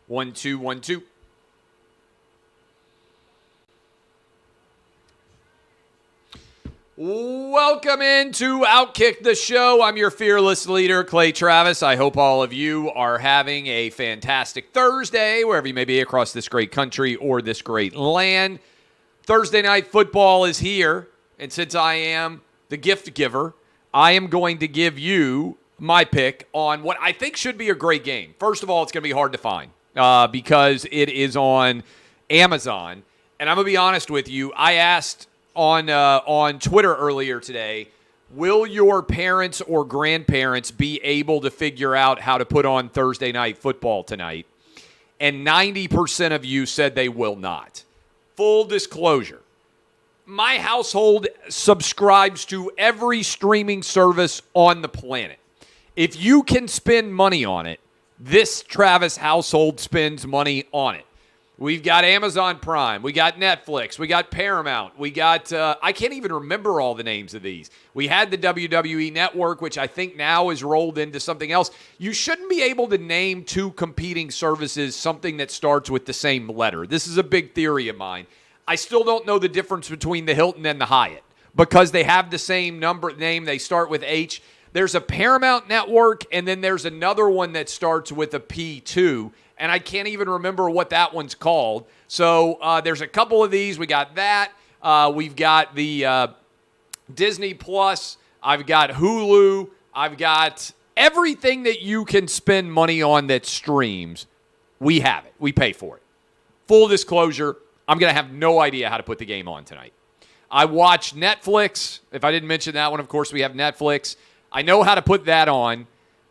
1, 2, 1, 2. Welcome into Outkick the Show. I'm your fearless leader, Clay Travis. I hope all of you are having a fantastic Thursday, wherever you may be across this great country or this great land. Thursday night football is here, and since I am the gift giver, I am going to give you my pick on what I think should be a great game. First of all, it's going to be hard to find because it is on Amazon. And I'm going to be honest with you, I asked on Twitter earlier today, will your parents or grandparents be able to figure out how to put on Thursday night football tonight? And 90% of you said they will not. Full disclosure, my household subscribes to every streaming service on the planet. If you can spend money on it, this Travis household spends money on it. We've got Amazon Prime. We got Netflix. We got Paramount. We got, I can't even remember all the names of these. We had the WWE Network, which I think now is rolled into something else. You shouldn't be able to name two competing services something that starts with the same letter. This is a big theory of mine. I still don't know the difference between the Hilton and the Hyatt because they have the same name. They start with H. There's a Paramount Network, and then there's another one that starts with a P2. And I can't even remember what that one's called. So there's a couple of these. We got that. We've got the Disney Plus. I've got Hulu. I've got everything that you can spend money on that streams. We have it. We pay for it. Full disclosure, I'm going to have no idea how to put the game on tonight. I watch Netflix. If I didn't mention that one, of course, we have Netflix. I know how to put that on,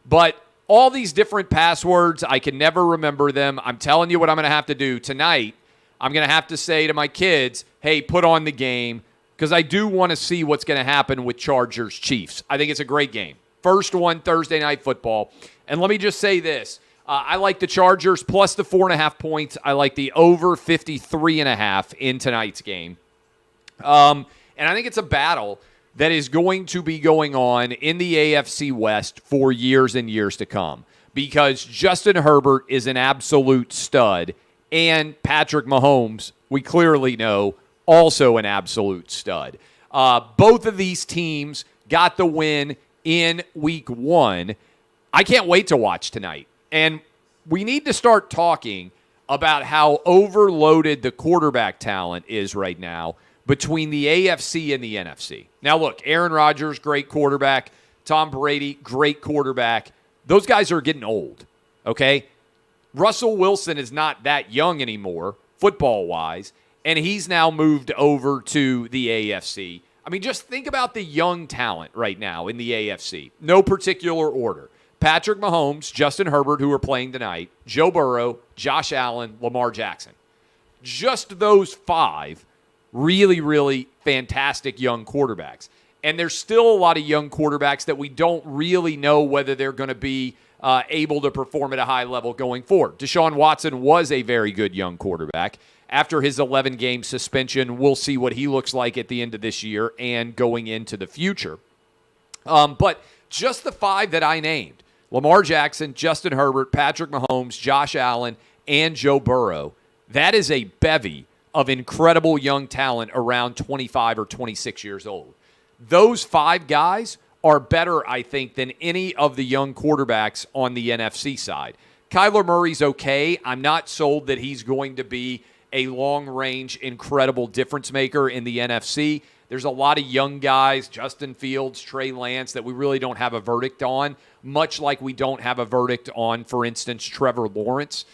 but all these different passwords, I can never remember them. I'm telling you what I'm going to have to do tonight. I'm going to have to say to my kids, hey, put on the game, because I do want to see what's going to happen with Chargers-Chiefs. I think it's a great game. First one, Thursday Night Football. And let me just say this. I like the Chargers plus the 4.5 points. I like the over 53.5 in tonight's game. And I think it's a battle that is going to be going on in the AFC West for years and years to come because Justin Herbert is an absolute stud and Patrick Mahomes, we clearly know, also an absolute stud. Both of these teams got the win in week 1. I can't wait to watch tonight. And we need to start talking about how overloaded the quarterback talent is right now between the AFC and the NFC. Now, look, Aaron Rodgers, great quarterback. Tom Brady, great quarterback. Those guys are getting old, okay? Russell Wilson is not that young anymore, football-wise, and he's now moved over to the AFC. I mean, just think about the young talent right now in the AFC. No particular order. Patrick Mahomes, Justin Herbert, who are playing tonight, Joe Burrow, Josh Allen, Lamar Jackson. Just those 5 really, really fantastic young quarterbacks. And there's still a lot of young quarterbacks that we don't really know whether they're going to be able to perform at a high level going forward. Deshaun Watson was a very good young quarterback. After his 11-game suspension, we'll see what he looks like at the end of this year and going into the future. But just the 5 that I named, Lamar Jackson, Justin Herbert, Patrick Mahomes, Josh Allen, and Joe Burrow, that is a bevy of incredible young talent around 25 or 26 years old. Those 5 guys are better, I think, than any of the young quarterbacks on the NFC side. Kyler Murray's okay. I'm not sold that he's going to be a long-range, incredible difference maker in the NFC. There's a lot of young guys, Justin Fields, Trey Lance, that we really don't have a verdict on, much like we don't have a verdict on, for instance, Trevor Lawrence.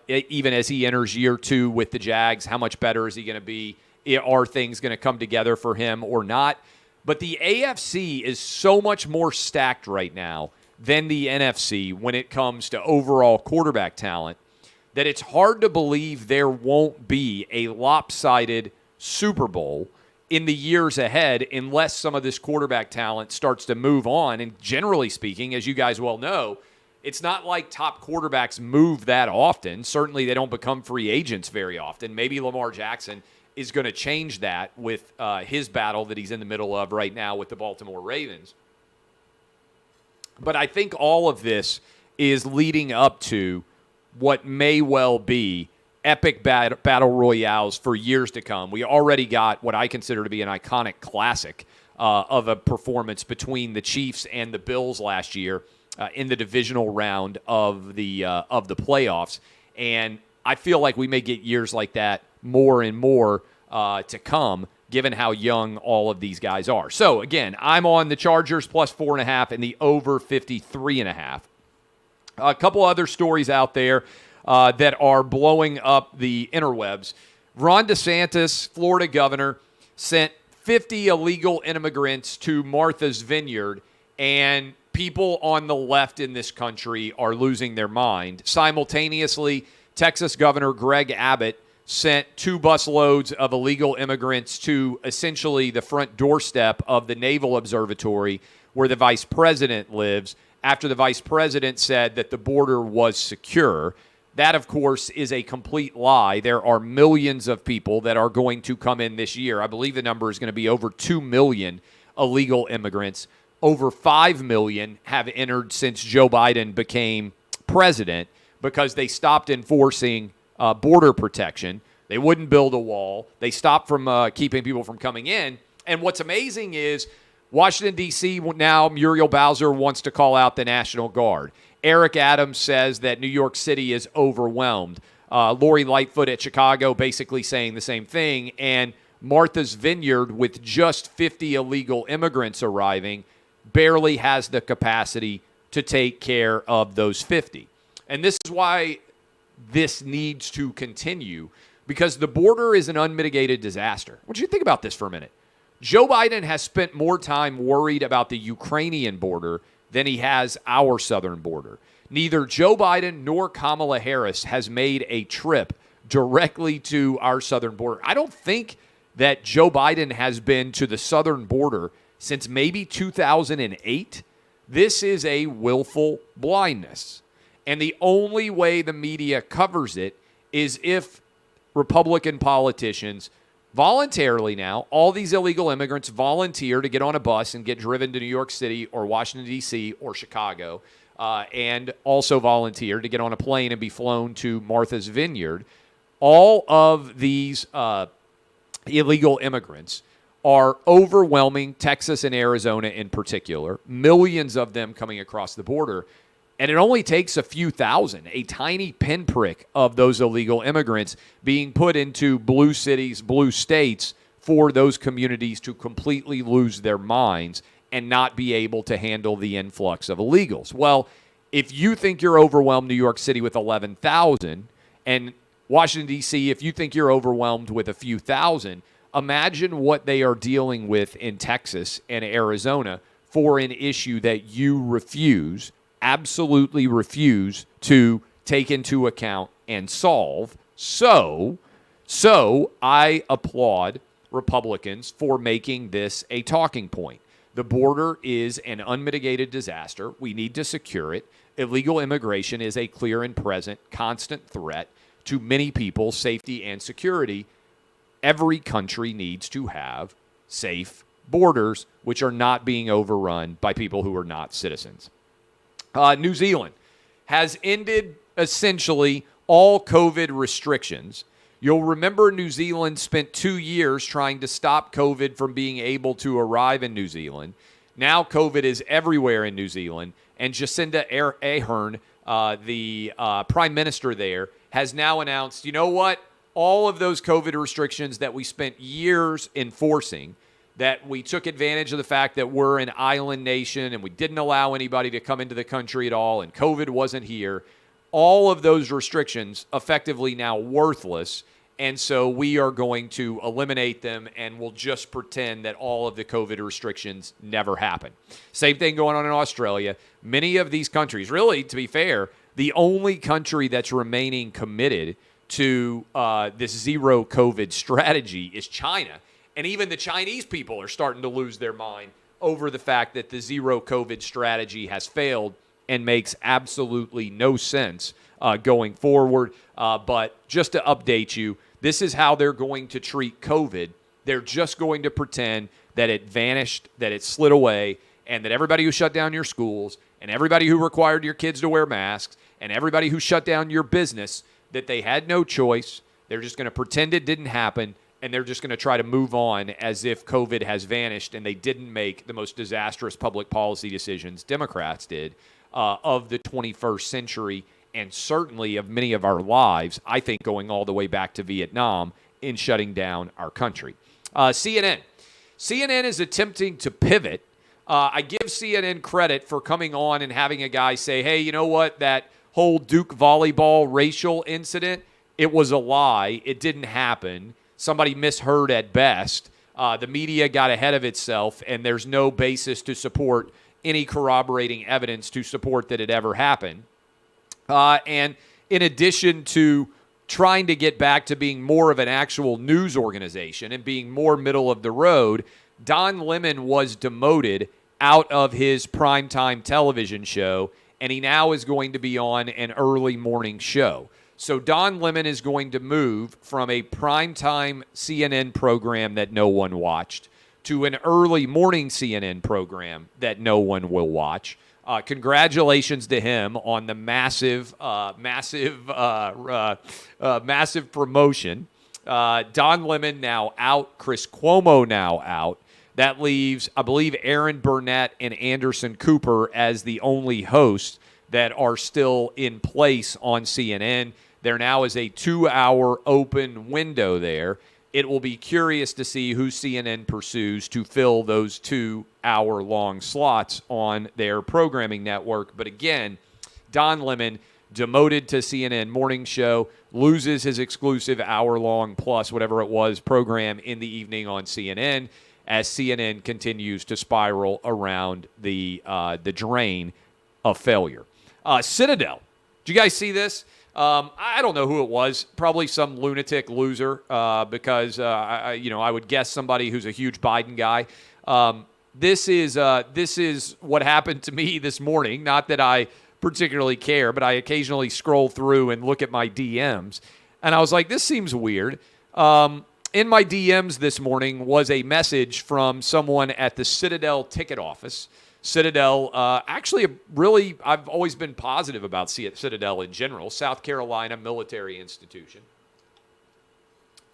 Even as he enters year 2 with the Jags, how much better is he going to be? Are things going to come together for him or not? But the AFC is so much more stacked right now than the NFC when it comes to overall quarterback talent that it's hard to believe there won't be a lopsided Super Bowl in the years ahead unless some of this quarterback talent starts to move on. And generally speaking, as you guys well know, it's not like top quarterbacks move that often. Certainly they don't become free agents very often. Maybe Lamar Jackson is going to change that with his battle that he's in the middle of right now with the Baltimore Ravens. But I think all of this is leading up to what may well be epic battle royales for years to come. We already got what I consider to be an iconic classic of a performance between the Chiefs and the Bills last year in the divisional round of the playoffs. And I feel like we may get years like that more and more to come, given how young all of these guys are. So, again, I'm on the Chargers plus 4.5 and the over 53.5. A couple other stories out there that are blowing up the interwebs. Ron DeSantis, Florida governor, sent 50 illegal immigrants to Martha's Vineyard, and people on the left in this country are losing their mind. Simultaneously, Texas Governor Greg Abbott sent 2 busloads of illegal immigrants to essentially the front doorstep of the Naval Observatory where the vice president lives after the vice president said that the border was secure. That, of course, is a complete lie. There are millions of people that are going to come in this year. I believe the number is going to be over 2 million illegal immigrants. Over 5 million have entered since Joe Biden became president because they stopped enforcing border protection. They wouldn't build a wall. They stopped from keeping people from coming in. And what's amazing is Washington, D.C. now, Muriel Bowser wants to call out the National Guard. Eric Adams says that New York City is overwhelmed. Lori Lightfoot at Chicago basically saying the same thing. And Martha's Vineyard, with just 50 illegal immigrants arriving, barely has the capacity to take care of those 50. And this is why this needs to continue, because the border is an unmitigated disaster. I want you to think about this for a minute. Joe Biden has spent more time worried about the Ukrainian border than he has our southern border. Neither Joe Biden nor Kamala Harris has made a trip directly to our southern border. I don't think that Joe Biden has been to the southern border since maybe 2008. This is a willful blindness. And the only way the media covers it is if Republican politicians voluntarily now, all these illegal immigrants volunteer to get on a bus and get driven to New York City or Washington, D.C. or Chicago, and also volunteer to get on a plane and be flown to Martha's Vineyard. All of these illegal immigrants are overwhelming Texas and Arizona in particular, millions of them coming across the border. And it only takes a few thousand, a tiny pinprick of those illegal immigrants being put into blue cities, blue states, for those communities to completely lose their minds and not be able to handle the influx of illegals. Well, if you think you're overwhelmed New York City with 11,000 and Washington, D.C., if you think you're overwhelmed with a few thousand, imagine what they are dealing with in Texas and Arizona for an issue that you absolutely refuse to take into account and solve. So I applaud Republicans for making this a talking point. The border is an unmitigated disaster. We need to secure it. Illegal immigration is a clear and present, constant threat to many people's safety and security. Every country needs to have safe borders, which are not being overrun by people who are not citizens. New Zealand has ended essentially all COVID restrictions. You'll remember New Zealand spent 2 years trying to stop COVID from being able to arrive in New Zealand. Now COVID is everywhere in New Zealand, and Jacinda Ardern, the prime minister there, has now announced, you know what? All of those COVID restrictions that we spent years enforcing, that we took advantage of the fact that we're an island nation and we didn't allow anybody to come into the country at all and COVID wasn't here, all of those restrictions effectively now worthless. And so we are going to eliminate them and we'll just pretend that all of the COVID restrictions never happened. Same thing going on in Australia. Many of these countries, really, to be fair, the only country that's remaining committed to this zero COVID strategy is China. And even the Chinese people are starting to lose their mind over the fact that the zero COVID strategy has failed and makes absolutely no sense going forward. But just to update you, this is how they're going to treat COVID. They're just going to pretend that it vanished, that it slid away, and that everybody who shut down your schools and everybody who required your kids to wear masks and everybody who shut down your business that they had no choice. They're just going to pretend it didn't happen, and they're just going to try to move on as if COVID has vanished and they didn't make the most disastrous public policy decisions Democrats did of the 21st century, and certainly of many of our lives, I think going all the way back to Vietnam in shutting down our country. CNN. CNN is attempting to pivot. I give CNN credit for coming on and having a guy say, hey, you know what, that whole Duke volleyball racial incident, it was a lie. It didn't happen. Somebody misheard at best. The media got ahead of itself, and there's no basis to support any corroborating evidence to support that it ever happened. And in addition to trying to get back to being more of an actual news organization and being more middle of the road, Don Lemon was demoted out of his primetime television show, and he now is going to be on an early morning show. So Don Lemon is going to move from a primetime CNN program that no one watched to an early morning CNN program that no one will watch. Congratulations to him on the massive promotion. Don Lemon now out. Chris Cuomo now out. That leaves, I believe, Aaron Burnett and Anderson Cooper as the only hosts that are still in place on CNN. There now is a 2-hour open window there. It will be curious to see who CNN pursues to fill those 2-hour-long slots on their programming network. But again, Don Lemon, demoted to CNN morning show, loses his exclusive hour-long plus whatever it was program in the evening on CNN as CNN continues to spiral around the drain of failure. Citadel. Did you guys see this? I don't know who it was. Probably some lunatic loser because I would guess somebody who's a huge Biden guy. This is what happened to me this morning. Not that I particularly care, but I occasionally scroll through and look at my DMs, and I was like, this seems weird. In my DMs this morning was a message from someone at the Citadel ticket office. Citadel, I've always been positive about Citadel in general. South Carolina military institution.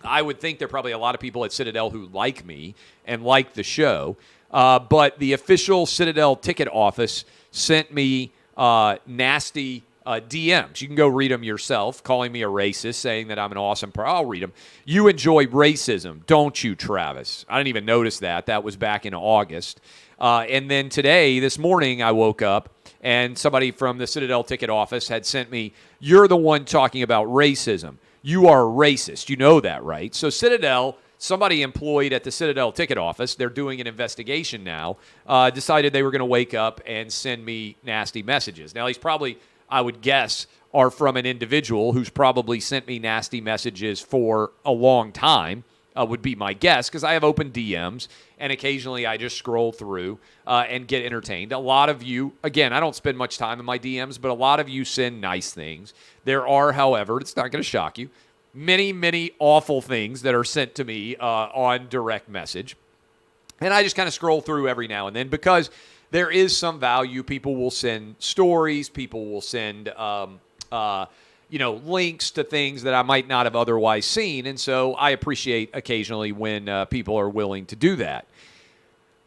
I would think there are probably a lot of people at Citadel who like me and like the show. But the official Citadel ticket office sent me nasty DMs. You can go read them yourself, calling me a racist, saying that I'm an awesome person. I'll read them. You enjoy racism, don't you, Travis? I didn't even notice that. That was back in August. And then this morning, I woke up and somebody from the Citadel ticket office had sent me, you're the one talking about racism. You are a racist. You know that, right? So Citadel, somebody employed at the Citadel ticket office, they're doing an investigation now, decided they were going to wake up and send me nasty messages. Now, he's probably, I would guess, are from an individual who's probably sent me nasty messages for a long time. Would be my guess, because I have open DMs, and occasionally I just scroll through and get entertained. A lot of you, again, I don't spend much time in my DMs, but a lot of you send nice things. There are, however, it's not going to shock you, many, many awful things that are sent to me on direct message. And I just kind of scroll through every now and then because there is some value. People will send stories. People will send links to things that I might not have otherwise seen. And so I appreciate occasionally when people are willing to do that.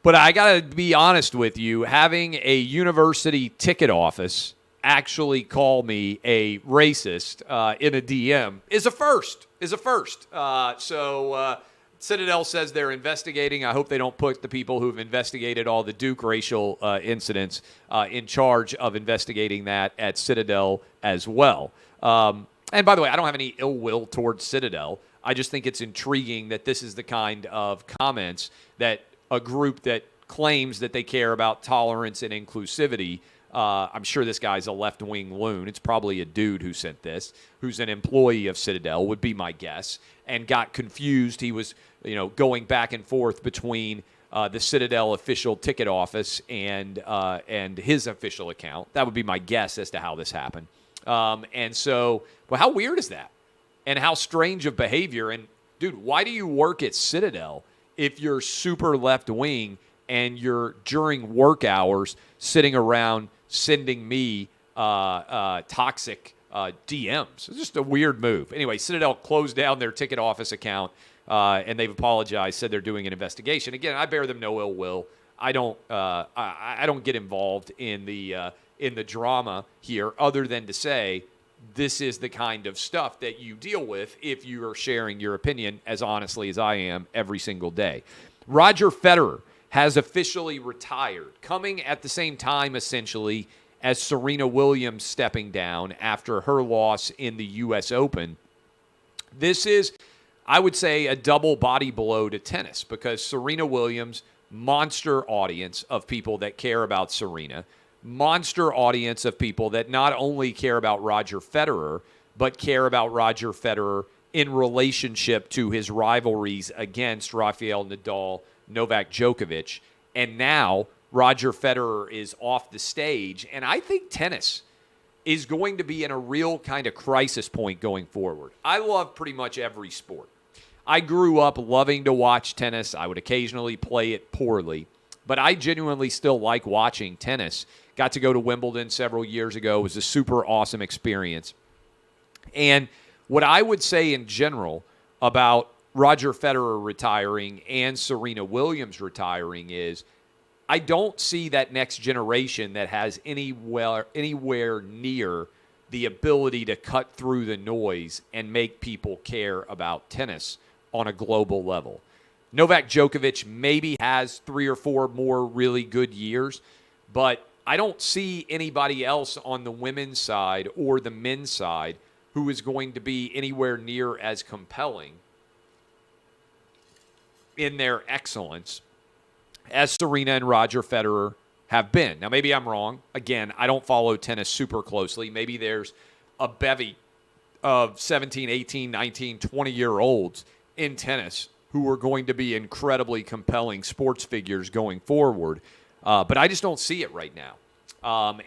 But I got to be honest with you, having a university ticket office actually call me a racist in a DM is a first. So Citadel says they're investigating. I hope they don't put the people who've investigated all the Duke racial incidents in charge of investigating that at Citadel as well. And by the way, I don't have any ill will towards Citadel. I just think it's intriguing that this is the kind of comments that a group that claims that they care about tolerance and inclusivity. I'm sure this guy's a left-wing loon. It's probably a dude who sent this, who's an employee of Citadel, would be my guess, and got confused. He was, going back and forth between the Citadel official ticket office and his official account. That would be my guess as to how this happened. And so, well, how weird is that? And how strange of behavior. And, dude, why do you work at Citadel if you're super left-wing and you're, during work hours, sitting around sending me toxic DMs. It's just a weird move. Anyway, Citadel closed down their ticket office account, and they've apologized, said they're doing an investigation. Again, I bear them no ill will. I don't get involved in the drama here, other than to say this is the kind of stuff that you deal with if you are sharing your opinion as honestly as I am every single day. Roger Federer has officially retired, coming at the same time, essentially, as Serena Williams stepping down after her loss in the U.S. Open. This is, I would say, a double body blow to tennis, because Serena Williams, monster audience of people that care about Serena, monster audience of people that not only care about Roger Federer, but care about Roger Federer in relationship to his rivalries against Rafael Nadal, Novak Djokovic. And now Roger Federer is off the stage, and I think tennis is going to be in a real kind of crisis point going forward. I love pretty much every sport. I grew up loving to watch tennis. I would occasionally play it poorly, but I genuinely still like watching tennis. Got to go to Wimbledon several years ago. It was a super awesome experience. And what I would say in general about Roger Federer retiring and Serena Williams retiring is I don't see that next generation that has anywhere near the ability to cut through the noise and make people care about tennis on a global level. Novak Djokovic maybe has 3 or 4 more really good years, but I don't see anybody else on the women's side or the men's side who is going to be anywhere near as compelling in their excellence as Serena and Roger Federer have been. Now, maybe I'm wrong. Again, I don't follow tennis super closely. Maybe there's a bevy of 17, 18, 19, 20-year-olds in tennis who are going to be incredibly compelling sports figures going forward. But I just don't see it right now.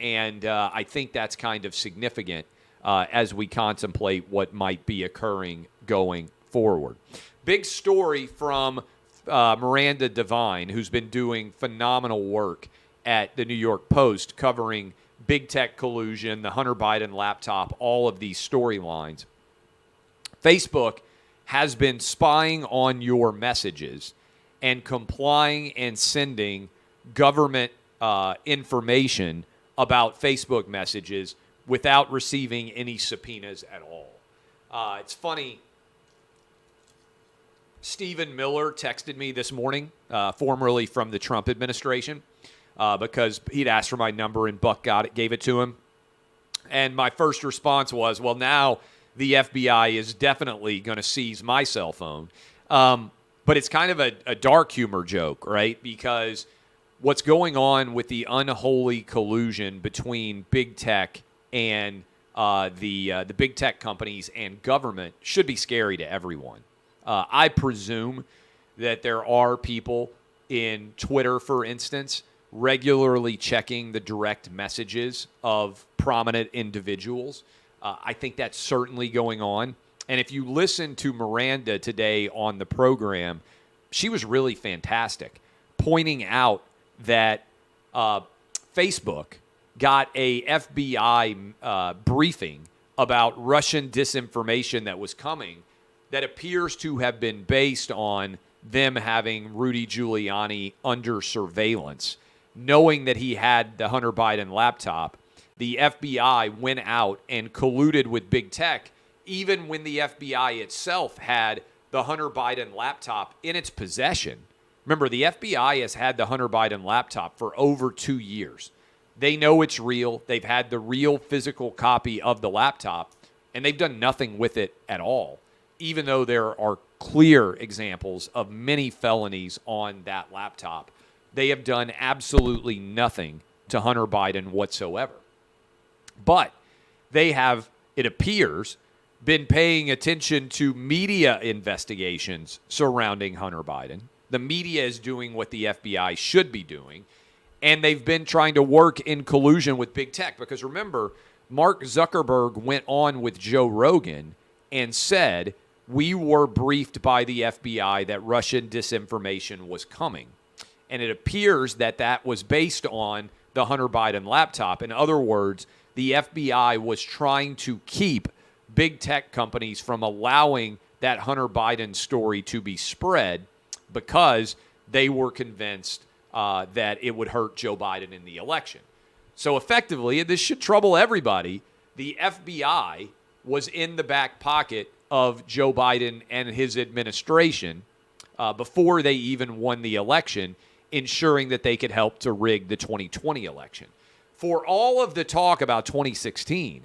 And I think that's kind of significant as we contemplate what might be occurring going forward. Big story from Miranda Devine, who's been doing phenomenal work at the New York Post, covering big tech collusion, the Hunter Biden laptop, all of these storylines. Facebook has been spying on your messages and complying and sending government information about Facebook messages without receiving any subpoenas at all. It's funny. Stephen Miller texted me this morning, formerly from the Trump administration, because he'd asked for my number and Buck gave it to him. And my first response was, well, now the FBI is definitely going to seize my cell phone. But it's kind of a dark humor joke, right? Because what's going on with the unholy collusion between big tech and the big tech companies and government should be scary to everyone. I presume that there are people in Twitter, for instance, regularly checking the direct messages of prominent individuals. I think that's certainly going on. And if you listen to Miranda today on the program, she was really fantastic, pointing out that Facebook got a FBI briefing about Russian disinformation that was coming that appears to have been based on them having Rudy Giuliani under surveillance. Knowing that he had the Hunter Biden laptop, the FBI went out and colluded with big tech, even when the FBI itself had the Hunter Biden laptop in its possession. Remember, the FBI has had the Hunter Biden laptop for over 2 years. They know it's real. They've had the real physical copy of the laptop, and they've done nothing with it at all, even though there are clear examples of many felonies on that laptop. They have done absolutely nothing to Hunter Biden whatsoever. But they have, it appears, been paying attention to media investigations surrounding Hunter Biden. The media is doing what the FBI should be doing, and they've been trying to work in collusion with big tech. Because remember, Mark Zuckerberg went on with Joe Rogan and said, we were briefed by the FBI that Russian disinformation was coming. And it appears that that was based on the Hunter Biden laptop. In other words, the FBI was trying to keep big tech companies from allowing that Hunter Biden story to be spread because they were convinced that it would hurt Joe Biden in the election. So effectively, and this should trouble everybody, the FBI was in the back pocket of Joe Biden and his administration before they even won the election, ensuring that they could help to rig the 2020 election. For all of the talk about 2016,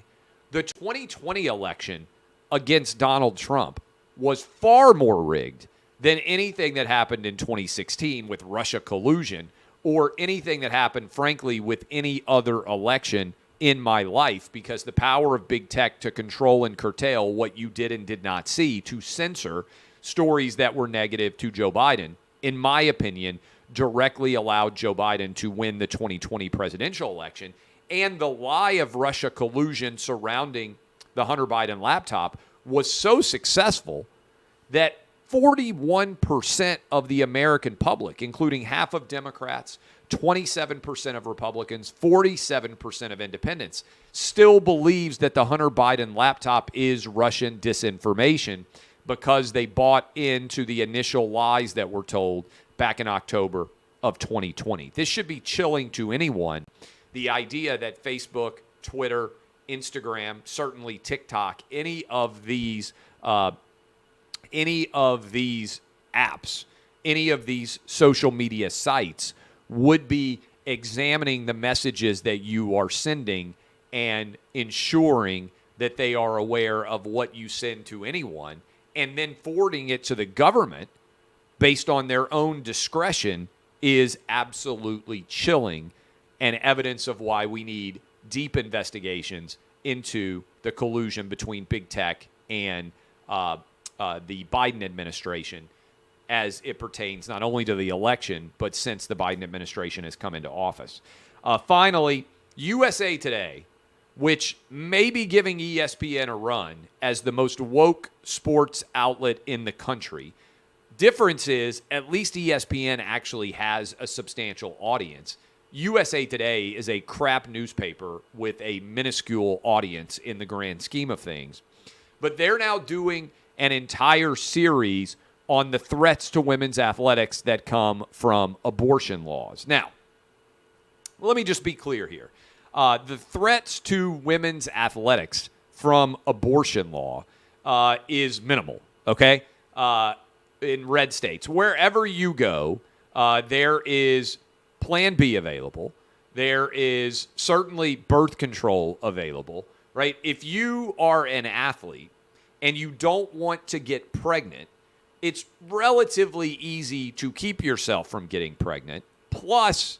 the 2020 election against Donald Trump was far more rigged than anything that happened in 2016 with Russia collusion or anything that happened, frankly, with any other election in my life, because the power of big tech to control and curtail what you did and did not see, to censor stories that were negative to Joe Biden, in my opinion, directly allowed Joe Biden to win the 2020 presidential election. And the lie of Russia collusion surrounding the Hunter Biden laptop was so successful that 41% of the American public, including half of Democrats, 27% of Republicans, 47% of independents, still believes that the Hunter Biden laptop is Russian disinformation because they bought into the initial lies that were told back in October of 2020. This should be chilling to anyone. The idea that Facebook, Twitter, Instagram, certainly TikTok, any of these apps, any of these social media sites would be examining the messages that you are sending and ensuring that they are aware of what you send to anyone, and then forwarding it to the government based on their own discretion is absolutely chilling and evidence of why we need deep investigations into the collusion between big tech and the Biden administration as it pertains not only to the election, but since the Biden administration has come into office. Finally, USA Today, which may be giving ESPN a run as the most woke sports outlet in the country. Difference is, at least ESPN actually has a substantial audience. USA Today is a crap newspaper with a minuscule audience in the grand scheme of things. But they're now doing an entire series on the threats to women's athletics that come from abortion laws. Now, let me just be clear here. The threats to women's athletics from abortion law is minimal, okay? In red states. Wherever you go, there is Plan B available. There is certainly birth control available, right? If you are an athlete and you don't want to get pregnant, it's relatively easy to keep yourself from getting pregnant. Plus,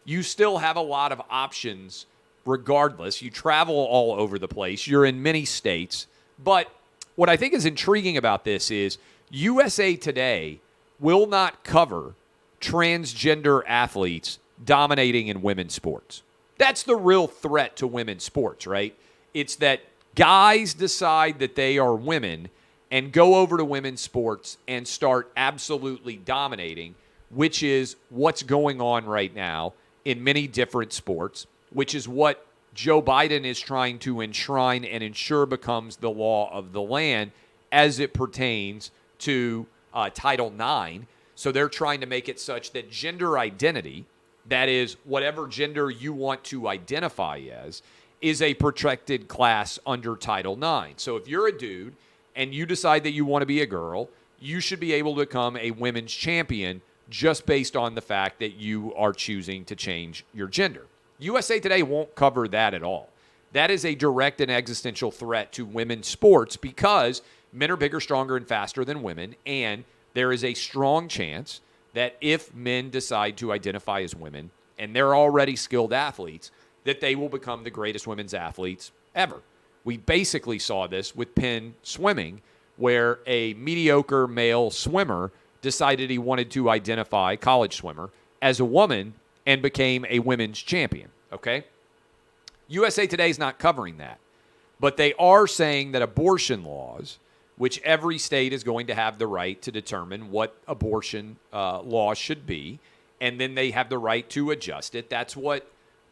you still have a lot of options regardless. You travel all over the place. You're in many states. But what I think is intriguing about this is USA Today will not cover transgender athletes dominating in women's sports. That's the real threat to women's sports, right? It's that guys decide that they are women and go over to women's sports and start absolutely dominating, which is what's going on right now in many different sports, which is what Joe Biden is trying to enshrine and ensure becomes the law of the land as it pertains to Title IX. So they're trying to make it such that gender identity, that is, whatever gender you want to identify as, is a protected class under Title IX. So if you're a dude and you decide that you want to be a girl, you should be able to become a women's champion just based on the fact that you are choosing to change your gender. USA Today won't cover that at all. That is a direct and existential threat to women's sports because men are bigger, stronger, and faster than women, and there is a strong chance that if men decide to identify as women, and they're already skilled athletes, that they will become the greatest women's athletes ever. We basically saw this with Penn swimming, where a mediocre male swimmer decided he wanted to identify, college swimmer, as a woman and became a women's champion, okay? USA Today is not covering that. But they are saying that abortion laws, which every state is going to have the right to determine what abortion laws should be, and then they have the right to adjust it. That's what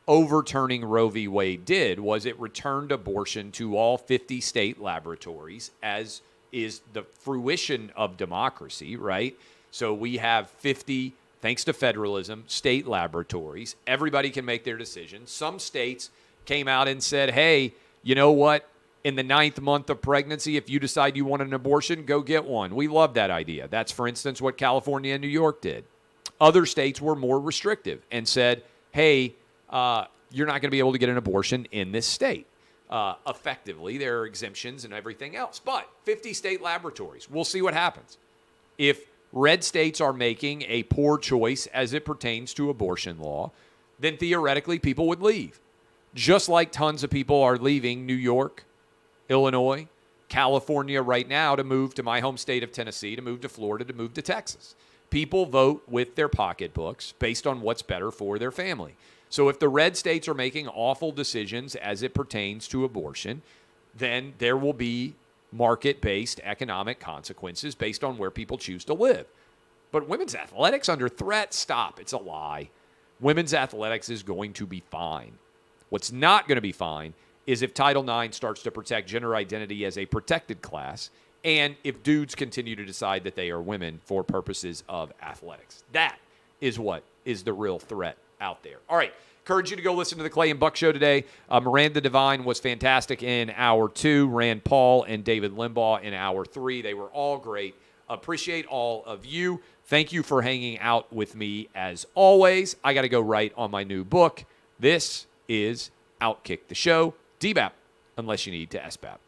overturning Roe v. Wade did was it returned abortion to all 50 state laboratories, as is the fruition of democracy, right? So we have 50, thanks to federalism, state laboratories. Everybody can make their decisions. Some states came out and said, hey, you know what? In the 9th month of pregnancy, if you decide you want an abortion, go get one. We love that idea. That's, for instance, what California and New York did. Other states were more restrictive and said, hey, you're not going to be able to get an abortion in this state. Effectively, there are exemptions and everything else. But 50 state laboratories, we'll see what happens. If red states are making a poor choice as it pertains to abortion law, then theoretically people would leave. Just like tons of people are leaving New York, Illinois, California right now to move to my home state of Tennessee, to move to Florida, to move to Texas. People vote with their pocketbooks based on what's better for their family. So if the red states are making awful decisions as it pertains to abortion, then there will be market-based economic consequences based on where people choose to live. But women's athletics under threat? Stop. It's a lie. Women's athletics is going to be fine. What's not going to be fine is if Title IX starts to protect gender identity as a protected class, and if dudes continue to decide that they are women for purposes of athletics. That is what is the real threat out there. All right, encourage you to go listen to the Clay and Buck Show today. Miranda Devine was fantastic in Hour 2. Rand Paul and David Limbaugh in Hour 3. They were all great. Appreciate all of you. Thank you for hanging out with me as always. I got to go write on my new book. This is Outkick the Show. DBAP, unless you need to SBAP.